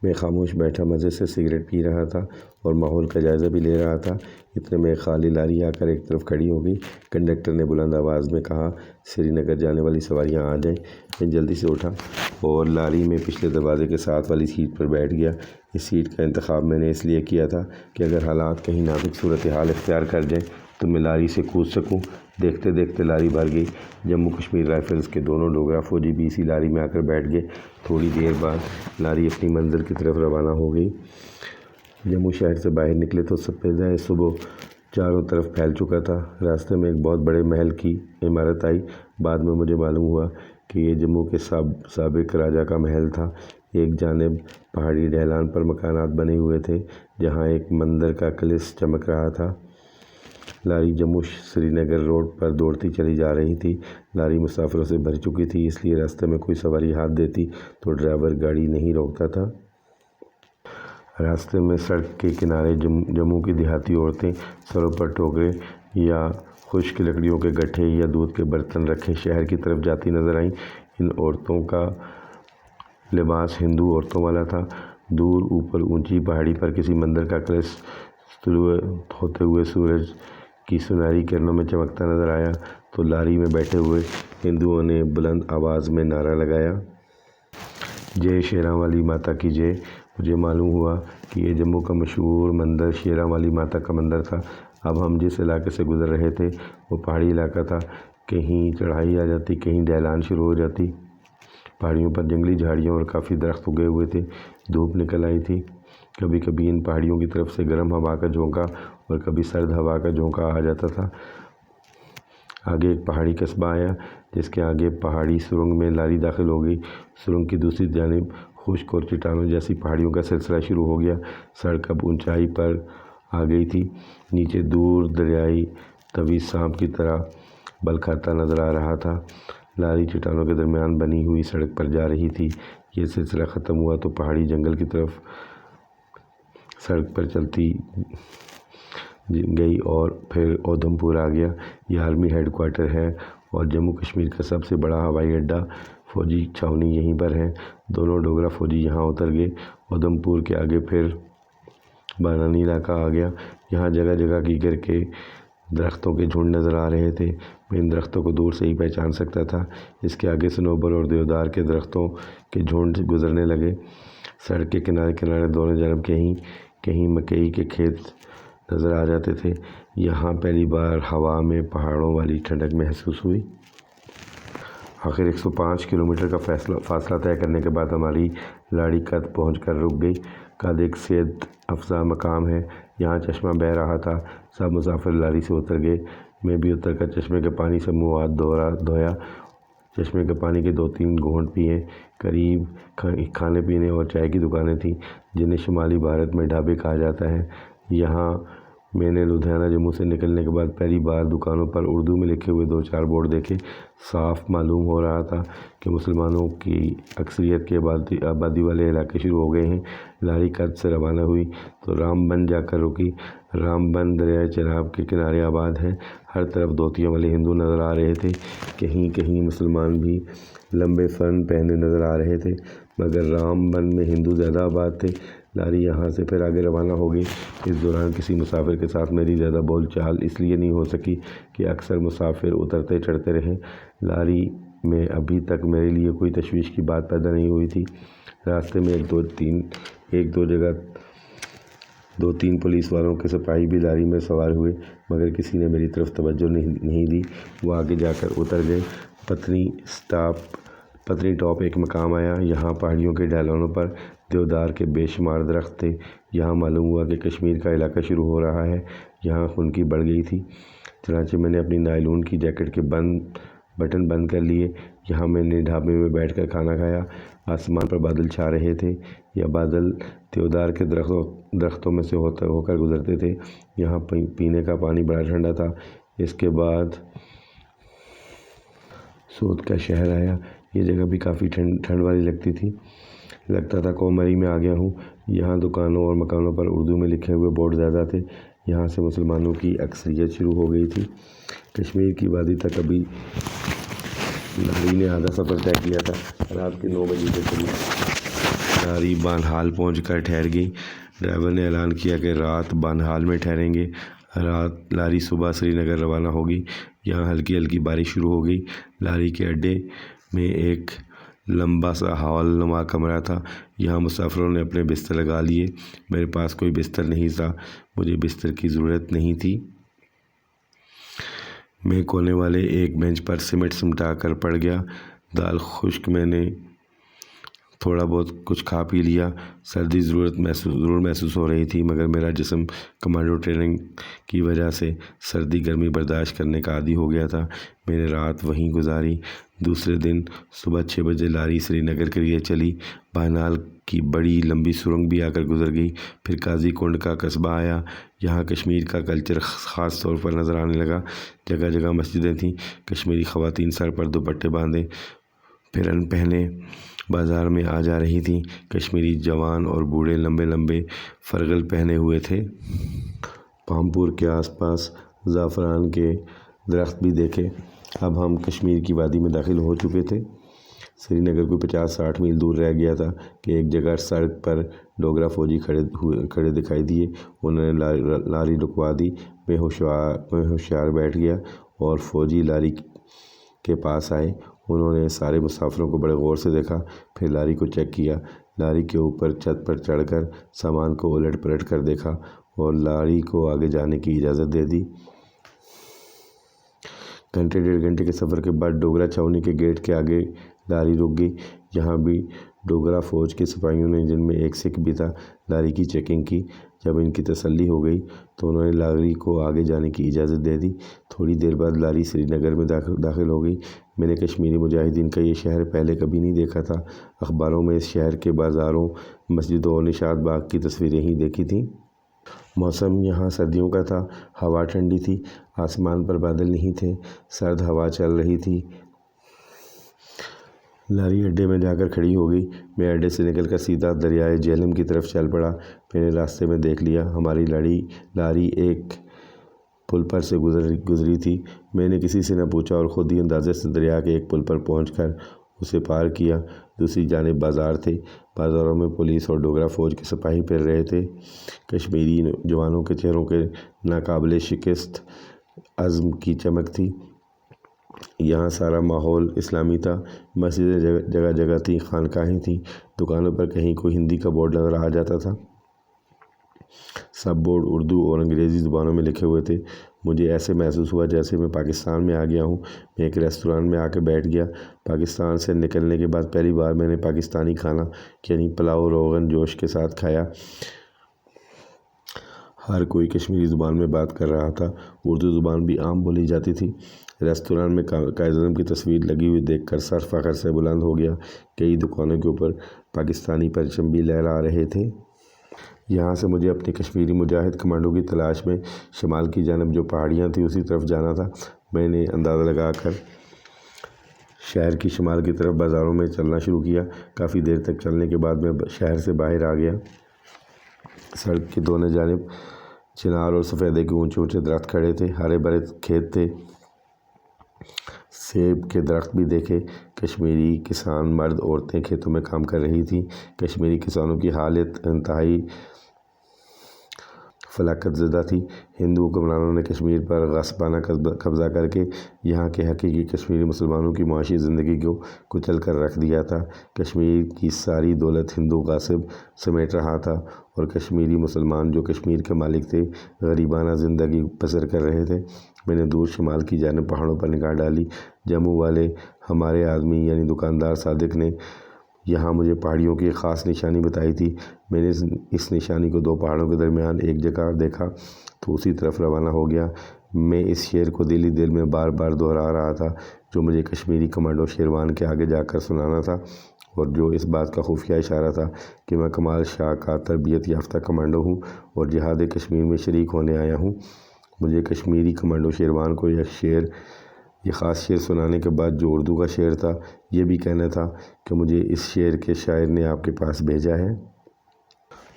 میں خاموش بیٹھا مزے سے سگریٹ پی رہا تھا اور ماحول کا جائزہ بھی لے رہا تھا۔ اتنے میں ایک خالی لاری آ کر ایک طرف کھڑی ہو گئی۔ کنڈکٹر نے بلند آواز میں کہا، سری نگر جانے والی سواریاں آ جائیں۔ میں جلدی سے اٹھا اور لاری میں پچھلے دروازے کے ساتھ والی سیٹ پر بیٹھ گیا۔ اس سیٹ کا انتخاب میں نے اس لیے کیا تھا کہ اگر حالات کہیں نازک صورتحال اختیار کر جائیں تو میں لاری سے کود سکوں۔ دیکھتے دیکھتے لاری بھر گئی۔ جموں کشمیر رائفلز کے دونوں ڈوگرا فوجی بھی اسی لاری میں آ کر بیٹھ گئے۔ تھوڑی دیر بعد لاری اپنی منزل کی طرف روانہ ہو گئی۔ جموں شہر سے باہر نکلے تو سپیدہ صبح چاروں طرف پھیل چکا تھا۔ راستے میں ایک بہت بڑے محل کی عمارت آئی۔ بعد میں مجھے معلوم ہوا کہ یہ جموں کے سابق راجا کا محل تھا۔ ایک جانب پہاڑی ڈھلان پر مکانات بنے ہوئے تھے جہاں ایک مندر کا کلش چمک رہا تھا۔ لاری جموں سری نگر روڈ پر دوڑتی چلی جا رہی تھی۔ لاری مسافروں سے بھر چکی تھی، اس لیے راستے میں کوئی سواری ہاتھ دیتی تو ڈرائیور گاڑی نہیں روکتا تھا۔ راستے میں سڑک کے کنارے جموں کی دیہاتی عورتیں سروں پر ٹوکرے یا خشک لکڑیوں کے گٹھے یا دودھ کے برتن رکھے شہر کی طرف جاتی نظر آئیں۔ ان عورتوں کا لباس ہندو عورتوں والا تھا۔ دور اوپر اونچی پہاڑی پر کسی مندر کا کلش طلوع ہوتے ہوئے سورج کی سنہری کرنوں میں چمکتا نظر آیا تو لاری میں بیٹھے ہوئے ہندوؤں نے بلند آواز میں نعرہ لگایا، جے شیراں والی ماتا کی جے۔ مجھے معلوم ہوا کہ یہ جموں کا مشہور مندر شیراں والی ماتا کا مندر تھا۔ اب ہم جس علاقے سے گزر رہے تھے وہ پہاڑی علاقہ تھا۔ کہیں چڑھائی آ جاتی، کہیں ڈھلان شروع ہو جاتی۔ پہاڑیوں پر جنگلی جھاڑیاں اور کافی درخت اگے ہوئے تھے۔ دھوپ نکل آئی تھی۔ کبھی کبھی ان پہاڑیوں کی طرف سے گرم ہوا کا جھونکا اور کبھی سرد ہوا کا جھونکا آ جاتا تھا۔ آگے ایک پہاڑی قصبہ آیا جس کے آگے پہاڑی سرنگ میں لاری داخل ہو گئی۔ سرنگ کی دوسری جانب خشک اور چٹانوں جیسی پہاڑیوں کا سلسلہ شروع ہو گیا۔ سڑک اب اونچائی پر آ گئی تھی۔ نیچے دور دریائے طوی سانپ کی طرح بل کھاتا نظر آ رہا تھا۔ لاری چٹانوں کے درمیان بنی ہوئی سڑک پر جا رہی تھی۔ یہ سلسلہ ختم ہوا تو پہاڑی جنگل کی طرف سڑک پر چلتی گئی اور پھر اودھم پور آ گیا۔ یہ آرمی ہیڈ کوارٹر ہے اور جموں کشمیر کا سب سے بڑا ہوائی اڈہ، فوجی چھاؤنی یہیں پر ہے۔ دونوں ڈوگرا فوجی یہاں اتر گئے۔ اودھم پور کے آگے پھر بانانی علاقہ آ گیا۔ یہاں جگہ جگہ کیکر کے درختوں کے جھنڈ نظر آ رہے تھے۔ میں ان درختوں کو دور سے ہی پہچان سکتا تھا۔ اس کے آگے صنوبر اور دیودار کے درختوں کے جھنڈ گزرنے لگے۔ سڑک کے کنارے کنارے دونوں جانب کہیں کہیں مکئی کے کھیت نظر آ جاتے تھے۔ یہاں پہلی بار ہوا میں پہاڑوں والی ٹھنڈک محسوس ہوئی۔ آخر 105 کلومیٹر کا فاصلہ طے کرنے کے بعد ہماری لاڑی کد پہنچ کر رک گئی۔ کد ایک صحت افزا مقام ہے۔ یہاں چشمہ بہہ رہا تھا۔ سب مسافر لاری سے اتر گئے۔ میں بھی اتر کر چشمے کے پانی سے منہ ہاتھ دھویا۔ چشمے کے پانی کے 2-3 گھونٹ پیے۔ قریب کھانے پینے اور چائے کی دکانیں تھیں جنہیں شمالی بھارت میں ڈھابے کہا جاتا ہے۔ یہاں میں نے لدھیانہ جموں سے نکلنے کے بعد پہلی بار دکانوں پر اردو میں لکھے ہوئے 2-4 بورڈ دیکھے۔ صاف معلوم ہو رہا تھا کہ مسلمانوں کی اکثریت کے آبادی والے علاقے شروع ہو گئے ہیں۔ لاری کد سے روانہ ہوئی تو رام بن جا کر رکی۔ رام بن دریائے چناب کے کنارے آباد ہے۔ ہر طرف دھوتیوں والے ہندو نظر آ رہے تھے۔ کہیں کہیں مسلمان بھی لمبے فرن پہنے نظر آ رہے تھے، مگر رام بن میں ہندو زیادہ آباد تھے۔ لاری یہاں سے پھر آگے روانہ ہو گئی۔ اس دوران کسی مسافر کے ساتھ میری زیادہ بول چال اس لیے نہیں ہو سکی کہ اکثر مسافر اترتے چڑھتے رہے۔ لاری میں ابھی تک میرے لیے کوئی تشویش کی بات پیدا نہیں ہوئی تھی۔ راستے میں ایک دو جگہ 2-3 پولیس والوں کے سپاہی بھی لاری میں سوار ہوئے، مگر کسی نے میری طرف توجہ نہیں دی۔ وہ آگے جا کر اتر گئے۔ پتنی ٹاپ ایک مقام آیا۔ یہاں پہاڑیوں کے ڈھلانوں پر دیودار کے بے شمار درخت تھے۔ یہاں معلوم ہوا کہ کشمیر کا علاقہ شروع ہو رہا ہے۔ یہاں خنکی بڑھ گئی تھی۔ چنانچہ میں نے اپنی نائلون کی جیکٹ کے بٹن بند کر لیے۔ یہاں میں نے ڈھابے میں بیٹھ کر کھانا کھایا۔ آسمان پر بادل چھا رہے تھے۔ یہ بادل دیودار کے درختوں میں سے ہو کر گزرتے تھے۔ یہاں پینے کا پانی بڑا ٹھنڈا تھا۔ اس کے بعد سوت کا شہر آیا۔ یہ جگہ بھی کافی ٹھنڈ والی لگتی تھی۔ لگتا تھا کومری میں آ گیا ہوں۔ یہاں دکانوں اور مکانوں پر اردو میں لکھے ہوئے بورڈ زیادہ تھے۔ یہاں سے مسلمانوں کی اکثریت شروع ہو گئی تھی۔ کشمیر کی وادی تک ابھی لاری نے آدھا سفر طے کیا تھا۔ رات کے 9 بجے کے قریب لاری بانہال پہنچ کر ٹھہر گئی۔ ڈرائیور نے اعلان کیا کہ رات بانہال میں ٹھہریں گے۔ لاری صبح سری نگر روانہ ہوگی۔ یہاں ہلکی ہلکی بارش شروع ہو گئی۔ لاری کے اڈے میں ایک لمبا سا ہال نما کمرہ تھا۔ یہاں مسافروں نے اپنے بستر لگا لیے۔ میرے پاس کوئی بستر نہیں تھا، مجھے بستر کی ضرورت نہیں تھی۔ میں کونے والے ایک بینچ پر سمٹ سمٹا کر پڑ گیا۔ دال خشک، میں نے تھوڑا بہت کچھ کھا پی لیا۔ سردی ضرور محسوس ہو رہی تھی، مگر میرا جسم کمانڈو ٹریننگ کی وجہ سے سردی گرمی برداشت کرنے کا عادی ہو گیا تھا۔ میں نے رات وہیں گزاری۔ دوسرے دن صبح 6 بجے لاری سری نگر کے لیے چلی۔ بانہال کی بڑی لمبی سرنگ بھی آ کر گزر گئی۔ پھر قاضی کنڈ کا قصبہ آیا۔ یہاں کشمیر کا کلچر خاص طور پر نظر آنے لگا۔ جگہ جگہ مسجدیں تھیں۔ کشمیری خواتین سر پر دوپٹے باندھے پھرن پہنے بازار میں آ جا رہی تھیں۔ کشمیری جوان اور بوڑھے لمبے لمبے فرغل پہنے ہوئے تھے۔ پامپور کے آس پاس زعفران کے درخت بھی دیکھے۔ اب ہم کشمیر کی وادی میں داخل ہو چکے تھے۔ سری نگر کوئی 50-60 میل دور رہ گیا تھا کہ ایک جگہ سڑک پر ڈوگرا فوجی کھڑے دکھائی دیے۔ انہوں نے لاری رکوا دی۔ میں ہوشیار بیٹھ گیا اور فوجی لاری کے پاس آئے۔ انہوں نے سارے مسافروں کو بڑے غور سے دیکھا، پھر لاری کو چیک کیا۔ لاری کے اوپر چھت پر چڑھ کر سامان کو الٹ پلٹ کر دیکھا اور لاری کو آگے جانے کی اجازت دے دی۔ گھنٹے 1.5 کے سفر کے بعد ڈوگرا چھاؤنی کے گیٹ کے آگے لاری رک گئی۔ یہاں بھی ڈوگرا فوج کے سپاہیوں نے، جن میں ایک سکھ بھی تھا، لاری کی چیکنگ کی۔ جب ان کی تسلی ہو گئی تو انہوں نے لاری کو آگے جانے کی اجازت دے دی۔ تھوڑی دیر بعد لاری سری نگر میں داخل ہو گئی۔ میں نے کشمیری مجاہدین کا یہ شہر پہلے کبھی نہیں دیکھا تھا۔ اخباروں میں اس شہر کے بازاروں، مسجدوں اور نشاط باغ کی تصویریں ہی دیکھی تھیں۔ موسم یہاں سردیوں کا تھا۔ ہوا ٹھنڈی تھی، آسمان پر بادل نہیں تھے، سرد ہوا چل رہی تھی۔ لاری اڈے میں جا کر کھڑی ہو گئی۔ میں اڈے سے نکل کر سیدھا دریائے جہلم کی طرف چل پڑا۔ میں نے راستے میں دیکھ لیا ہماری لاری ایک پل پر سے گزری تھی۔ میں نے کسی سے نہ پوچھا اور خود ہی اندازے سے دریا کے ایک پل پر پہنچ کر اسے پار کیا۔ دوسری جانب بازار تھے۔ بازاروں میں پولیس اور ڈوگرا فوج کے سپاہی پھر رہے تھے۔ کشمیری جوانوں کے چہروں کے ناقابل شکست عزم کی چمک تھی۔ یہاں سارا ماحول اسلامی تھا۔ مسجدیں جگہ جگہ تھیں، خانقاہیں تھیں، دکانوں پر کہیں کوئی ہندی کا بورڈ نظر آ جاتا تھا۔ سب بورڈ اردو اور انگریزی زبانوں میں لکھے ہوئے تھے۔ مجھے ایسے محسوس ہوا جیسے میں پاکستان میں آ گیا ہوں۔ میں ایک ریستوران میں آ کے بیٹھ گیا۔ پاکستان سے نکلنے کے بعد پہلی بار میں نے پاکستانی کھانا یعنی پلاؤ روغن جوش کے ساتھ کھایا۔ ہر کوئی کشمیری زبان میں بات کر رہا تھا۔ اردو زبان بھی عام بولی جاتی تھی۔ ریستوران میں قائد اعظم کی تصویر لگی ہوئی دیکھ کر سر فخر سے بلند ہو گیا۔ کئی دکانوں کے اوپر پاکستانی پرچم بھی لہرا رہے تھے۔ یہاں سے مجھے اپنے کشمیری مجاہد کمانڈو کی تلاش میں شمال کی جانب جو پہاڑیاں تھیں اسی طرف جانا تھا۔ میں نے اندازہ لگا کر شہر کی شمال کی طرف بازاروں میں چلنا شروع کیا۔ کافی دیر تک چلنے کے بعد میں شہر سے باہر آ گیا۔ سڑک کے دونوں جانب چنار اور سفیدے کے اونچے اونچے درخت کھڑے تھے۔ ہرے بھرے کھیت تھے۔ سیب کے درخت بھی دیکھے۔ کشمیری کسان مرد عورتیں کھیتوں میں کام کر رہی تھیں۔ کشمیری کسانوں کی حالت انتہائی فلاکت زدہ تھی۔ ہندو حکمرانوں نے کشمیر پر غصبانہ قبضہ کر کے یہاں کے حقیقی کشمیری مسلمانوں کی معاشی زندگی کو کچل کر رکھ دیا تھا۔ کشمیر کی ساری دولت ہندو غاصب سمیٹ رہا تھا اور کشمیری مسلمان جو کشمیر کے مالک تھے غریبانہ زندگی بسر کر رہے تھے۔ میں نے دور شمال کی جانب پہاڑوں پر نگاہ ڈالی۔ جموں والے ہمارے آدمی یعنی دکاندار صادق نے یہاں مجھے پہاڑیوں کی ایک خاص نشانی بتائی تھی۔ میں نے اس نشانی کو 2 پہاڑوں کے درمیان ایک جگہ دیکھا تو اسی طرف روانہ ہو گیا۔ میں اس شعر کو دل ہی دل میں بار بار دہرا رہا تھا جو مجھے کشمیری کمانڈو شیروان کے آگے جا کر سنانا تھا اور جو اس بات کا خفیہ اشارہ تھا کہ میں کمال شاہ کا تربیت یافتہ کمانڈو ہوں اور جہاد کشمیر میں شریک ہونے آیا ہوں۔ مجھے کشمیری کمانڈو شیروان کو یہ خاص شعر سنانے کے بعد جو اردو کا شعر تھا یہ بھی کہنا تھا کہ مجھے اس شعر کے شاعر نے آپ کے پاس بھیجا ہے۔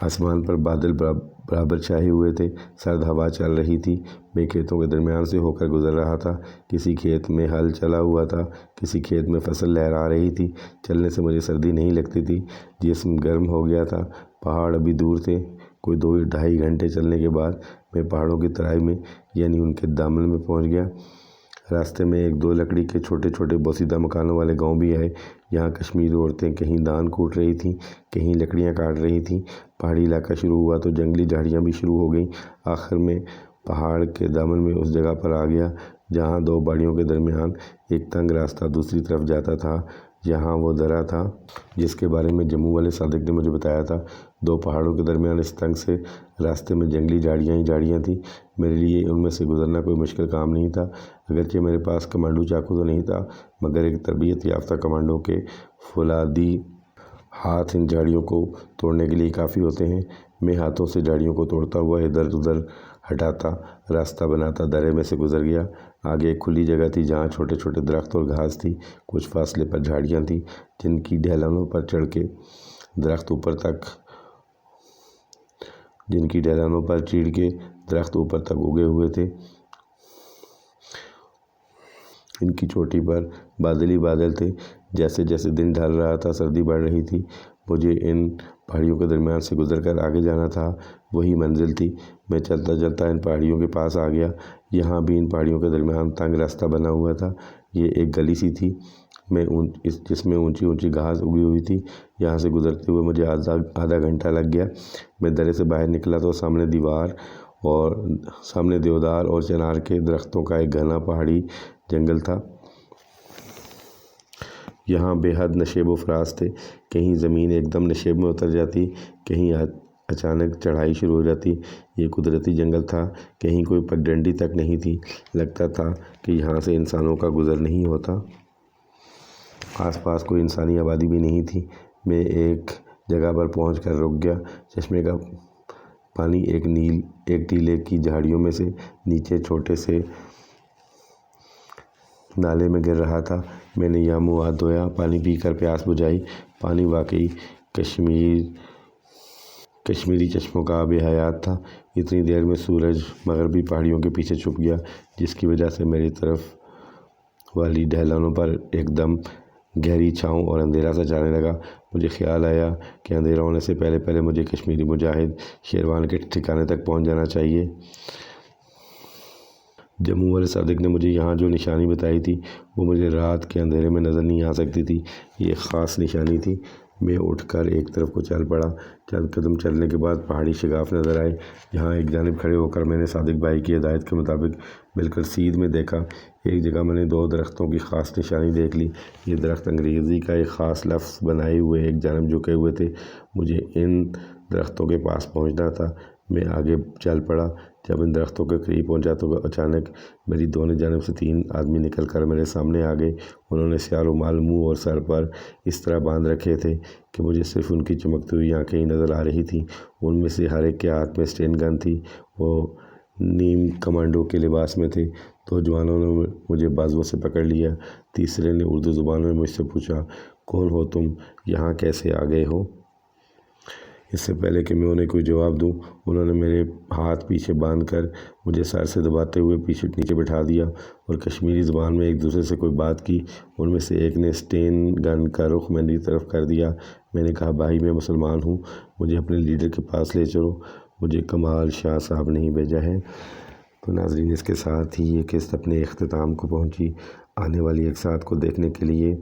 آسمان پر بادل برابر چھائے ہوئے تھے، سرد ہوا چل رہی تھی۔ میں کھیتوں کے درمیان سے ہو کر گزر رہا تھا۔ کسی کھیت میں ہل چلا ہوا تھا، کسی کھیت میں فصل لہرا رہی تھی۔ چلنے سے مجھے سردی نہیں لگتی تھی، جسم گرم ہو گیا تھا۔ پہاڑ ابھی دور تھے۔ کوئی 2-2.5 گھنٹے چلنے کے بعد میں پہاڑوں کی ترائی میں یعنی ان کے دامن میں پہنچ گیا۔ راستے میں 1-2 لکڑی کے چھوٹے چھوٹے بوسیدہ مکانوں والے گاؤں بھی آئے۔ یہاں کشمیری عورتیں کہیں دان کوٹ رہی تھیں، کہیں لکڑیاں کاٹ رہی تھیں۔ پہاڑی علاقہ شروع ہوا تو جنگلی جھاڑیاں بھی شروع ہو گئیں۔ آخر میں پہاڑ کے دامن میں اس جگہ پر آ گیا جہاں 2 پہاڑیوں کے درمیان ایک تنگ راستہ دوسری طرف جاتا تھا۔ یہاں وہ درہ تھا جس کے بارے میں جموں والے صادق نے مجھے بتایا تھا۔ 2 پہاڑوں کے درمیان اس تنگ سے راستے میں جنگلی جھاڑیاں ہی جھاڑیاں تھیں۔ میرے لیے ان میں سے گزرنا کوئی مشکل کام نہیں تھا، اگرچہ میرے پاس کمانڈو چاقو تو نہیں تھا، مگر ایک تربیت یافتہ کمانڈو کے فولادی ہاتھ ان جھاڑیوں کو توڑنے کے لیے کافی ہوتے ہیں۔ میں ہاتھوں سے جھاڑیوں کو توڑتا ہوا ادھر ادھر ہٹاتا راستہ بناتا درے میں سے گزر گیا۔ آگے ایک کھلی جگہ تھی جہاں چھوٹے چھوٹے درخت اور گھاس تھی۔ کچھ فاصلے پر جھاڑیاں تھیں جن کی ڈھلانوں پر چڑھ کے درخت اوپر تک اگے ہوئے تھے۔ ان کی چوٹی پر بادل ہی بادل تھے۔ جیسے جیسے دن ڈھل رہا تھا سردی بڑھ رہی تھی۔ مجھے ان پہاڑیوں کے درمیان سے گزر کر آگے جانا تھا، وہی منزل تھی۔ میں چلتا چلتا ان پہاڑیوں کے پاس آ گیا۔ یہاں بھی ان پہاڑیوں کے درمیان تنگ راستہ بنا ہوا تھا۔ یہ ایک گلی سی تھی جس میں اونچی اونچی گھاس اگی ہوئی تھی۔ یہاں سے گزرتے ہوئے مجھے آدھا گھنٹہ لگ گیا۔ میں درے سے باہر نکلا تو سامنے دیودار اور چنار کے درختوں کا ایک گھنا پہاڑی جنگل تھا۔ یہاں بے حد نشیب و فراز تھے۔ کہیں زمین ایک دم نشیب میں اتر جاتی، کہیں اچانک چڑھائی شروع ہو جاتی۔ یہ قدرتی جنگل تھا، کہیں کوئی پگڈنڈی تک نہیں تھی۔ لگتا تھا کہ یہاں سے انسانوں کا گزر نہیں ہوتا۔ آس پاس کوئی انسانی آبادی بھی نہیں تھی۔ میں ایک جگہ پر پہنچ کر رک گیا۔ چشمے کا پانی ایک ٹیلے کی جھاڑیوں میں سے نیچے چھوٹے سے نالے میں گر رہا تھا۔ میں نے یہاں منہ ہاتھ دھویا، پانی پی کر پیاس بجھائی۔ پانی واقعی کشمیری چشموں کا آب حیات تھا۔ اتنی دیر میں سورج مغربی پہاڑیوں کے پیچھے چھپ گیا، جس کی وجہ سے میری طرف والی ڈھلانوں پر ایک دم گہری چھاؤں اور اندھیرا سا چھانے لگا۔ مجھے خیال آیا کہ اندھیرا ہونے سے پہلے مجھے کشمیری مجاہد شیروان کے ٹھکانے تک پہنچ جانا چاہیے۔ جموں والے صادق نے مجھے یہاں جو نشانی بتائی تھی وہ مجھے رات کے اندھیرے میں نظر نہیں آ سکتی تھی۔ یہ ایک خاص نشانی تھی۔ میں اٹھ کر ایک طرف کو چل پڑا۔ چند قدم چلنے کے بعد پہاڑی شگاف نظر آئے۔ یہاں ایک جانب کھڑے ہو کر میں نے صادق بھائی کی ہدایت کے مطابق بالکل سیدھ میں دیکھا۔ ایک جگہ میں نے 2 درختوں کی خاص نشانی دیکھ لی۔ یہ درخت انگریزی کا ایک خاص لفظ بنائے ہوئے ایک جانب جھکے ہوئے تھے۔ مجھے ان درختوں کے پاس پہنچنا تھا۔ میں آگے چل پڑا۔ جب ان درختوں کے قریب پہنچا تو اچانک میری دونوں جانب سے 3 آدمی نکل کر میرے سامنے آ گئے۔ انہوں نے سیاہ رومال منہ اور سر پر اس طرح باندھ رکھے تھے کہ مجھے صرف ان کی چمکتی ہوئی آنکھیں ہی نظر آ رہی تھیں۔ ان میں سے ہر ایک کے ہاتھ میں اسٹین گن تھی۔ وہ نیم کمانڈو کے لباس میں تھے۔ 2 جوانوں نے مجھے بازوؤں سے پکڑ لیا۔ تیسرے نے اردو زبان میں مجھ سے پوچھا، کون ہو تم؟ یہاں کیسے آ گئے ہو؟ اس سے پہلے کہ میں انہیں کوئی جواب دوں، انہوں نے میرے ہاتھ پیچھے باندھ کر مجھے سر سے دباتے ہوئے نیچے بٹھا دیا اور کشمیری زبان میں ایک دوسرے سے کوئی بات کی۔ ان میں سے ایک نے اسٹین گن کا رخ میری طرف کر دیا۔ میں نے کہا، بھائی میں مسلمان ہوں، مجھے اپنے لیڈر کے پاس لے چلو، مجھے کمال شاہ صاحب نے ہی بھیجا ہے۔ تو ناظرین، اس کے ساتھ ہی یہ قسط اپنے اختتام کو پہنچی۔ آنے والی اقساط کو دیکھنے کے لیے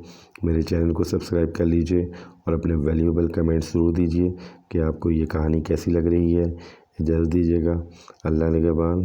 میرے چینل کو سبسکرائب کر لیجئے اور اپنے ویلیوبل کمنٹس ضرور دیجئے کہ آپ کو یہ کہانی کیسی لگ رہی ہے۔ اجازت دیجیے گا۔ اللہ نگہبان۔